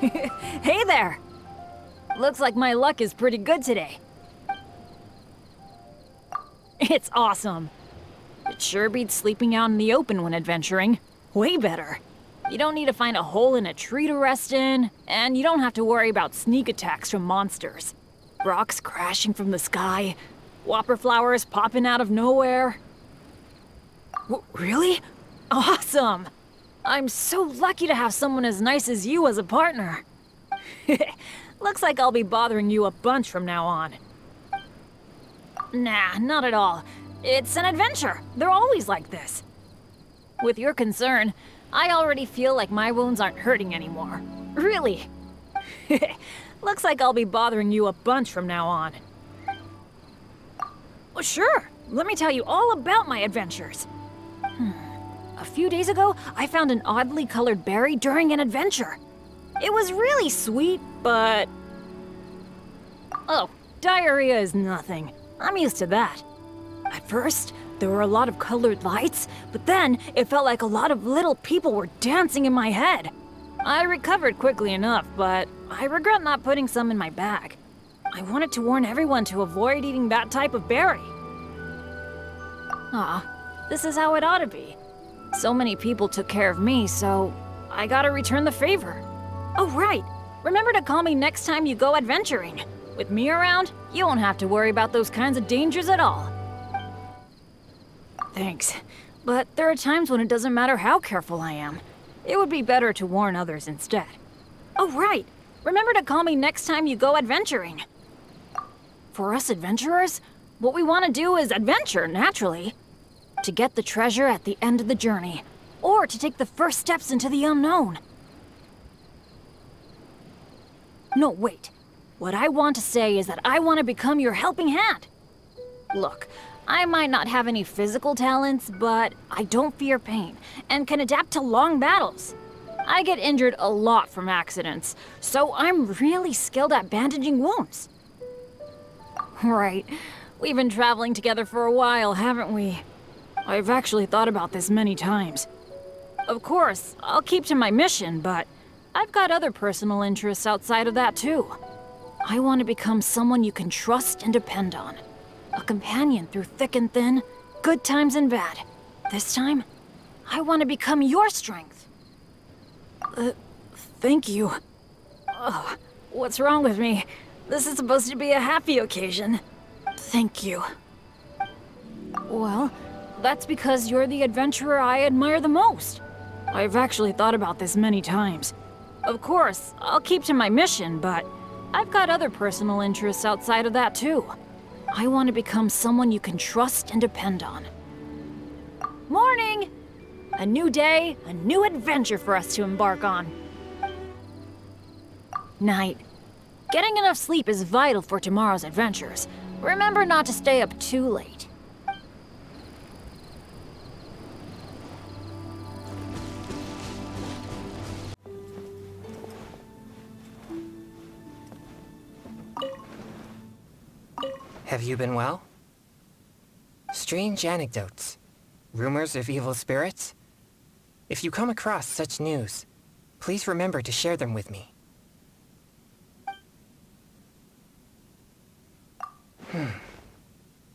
Hey there! Looks like my luck is pretty good today. It's awesome. It sure beats sleeping out in the open when adventuring. Way better. You don't need to find a hole in a tree to rest in, and you don't have to worry about sneak attacks from monsters. Rocks crashing from the sky, whopper flowers popping out of nowhere. Really? Awesome! I'm so lucky to have someone as nice as you as a partner. Looks like I'll be bothering you a bunch from now on. Nah, not at all. It's an adventure. They're always like this. With your concern, I already feel like my wounds aren't hurting anymore. Really. Looks like I'll be bothering you a bunch from now on. Oh, sure. Let me tell you all about my adventures. A few days ago, I found an oddly colored berry during an adventure. It was really sweet, but... Oh, diarrhea is nothing. I'm used to that. At first, there were a lot of colored lights, but then it felt like a lot of little people were dancing in my head. I recovered quickly enough, but I regret not putting some in my bag. I wanted to warn everyone to avoid eating that type of berry. This is how it ought to be. So many people took care of me, so I gotta return the favor. Oh, right. Remember to call me next time you go adventuring. With me around, you won't have to worry about those kinds of dangers at all. Thanks. But there are times when it doesn't matter how careful I am. It would be better to warn others instead. Oh, right. Remember to call me next time you go adventuring. For us adventurers, what we want to do is adventure, naturally. To get the treasure at the end of the journey, or to take the first steps into the unknown. No, wait. What I want to say is that I want to become your helping hand. Look, I might not have any physical talents, but I don't fear pain, and can adapt to long battles. I get injured a lot from accidents, so I'm really skilled at bandaging wounds. Right. We've been traveling together for a while, haven't we? I've actually thought about this many times. Of course, I'll keep to my mission, but I've got other personal interests outside of that too. I want to become someone you can trust and depend on. A companion through thick and thin, good times and bad. This time, I want to become your strength. Thank you. Oh, what's wrong with me? This is supposed to be a happy occasion. Thank you. Well, that's because you're the adventurer I admire the most. I've actually thought about this many times. Of course, I'll keep to my mission, but I've got other personal interests outside of that too. I want to become someone you can trust and depend on. Morning! A new day, a new adventure for us to embark on. Night. Getting enough sleep is vital for tomorrow's adventures. Remember not to stay up too late. Have you been well? Strange anecdotes. Rumors of evil spirits? If you come across such news, please remember to share them with me.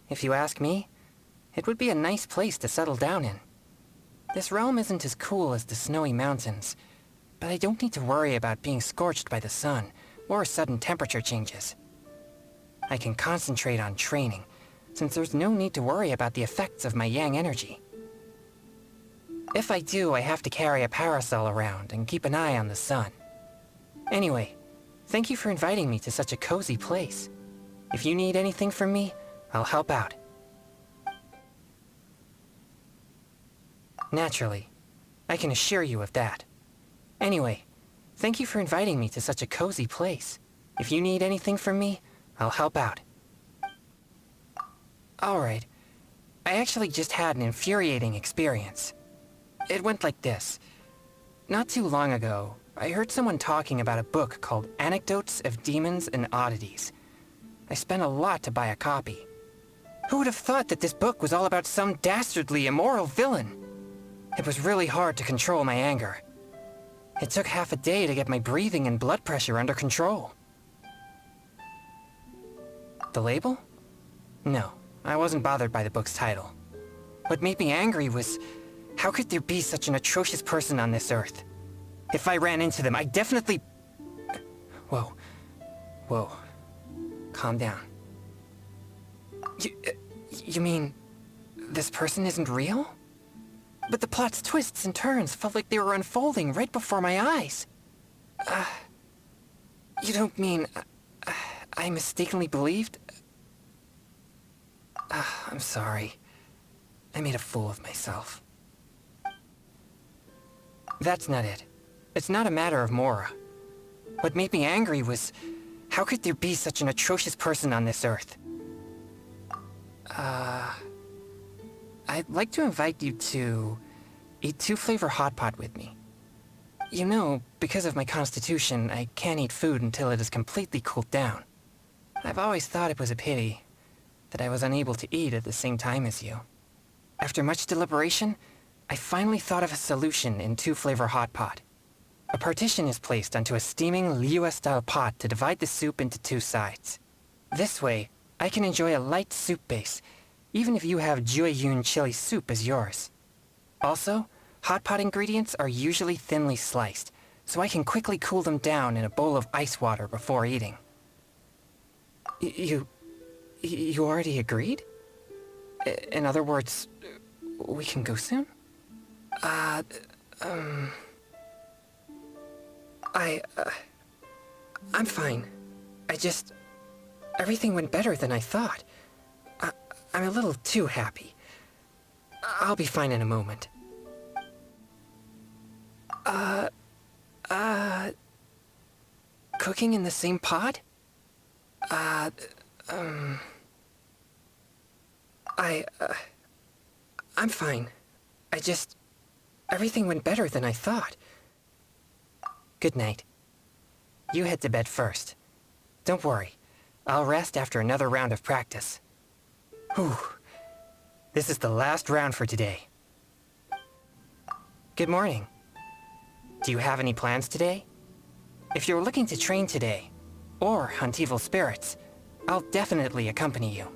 If you ask me, it would be a nice place to settle down in. This realm isn't as cool as the snowy mountains, but I don't need to worry about being scorched by the sun or sudden temperature changes. I can concentrate on training, since there's no need to worry about the effects of my yang energy. If I do, I have to carry a parasol around and keep an eye on the sun. Anyway, thank you for inviting me to such a cozy place. If you need anything from me, I'll help out. Naturally, I can assure you of that. Anyway, thank you for inviting me to such a cozy place. If you need anything from me, I'll help out. Alright, I actually just had an infuriating experience. It went like this. Not too long ago, I heard someone talking about a book called Anecdotes of Demons and Oddities. I spent a lot to buy a copy. Who would have thought that this book was all about some dastardly, immoral villain? It was really hard to control my anger. It took half a day to get my breathing and blood pressure under control. The label? No, I wasn't bothered by the book's title. What made me angry was, how could there be such an atrocious person on this earth? If I ran into them, I'd definitely... Whoa. Whoa. Calm down. You mean, this person isn't real? But the plot's twists and turns felt like they were unfolding right before my eyes. You don't mean... I mistakenly believed? I'm sorry. I made a fool of myself. That's not it. It's not a matter of Mora. What made me angry was, how could there be such an atrocious person on this earth? I'd like to invite you to eat 2-flavor hot pot with me. You know, because of my constitution, I can't eat food until it is completely cooled down. I've always thought it was a pity that I was unable to eat at the same time as you. After much deliberation, I finally thought of a solution in 2-flavor hot pot. A partition is placed onto a steaming Liyue-style pot to divide the soup into 2 sides. This way, I can enjoy a light soup base, even if you have ChongYun chili soup as yours. Also, hot pot ingredients are usually thinly sliced, so I can quickly cool them down in a bowl of ice water before eating. You already agreed? In other words, we can go soon? I'm fine. Everything went better than I thought. I'm a little too happy. I'll be fine in a moment. Cooking in the same pot? I'm fine. Everything went better than I thought. Good night. You head to bed first. Don't worry. I'll rest after another round of practice. Whew. This is the last round for today. Good morning. Do you have any plans today? If you're looking to train today, or hunt evil spirits, I'll definitely accompany you.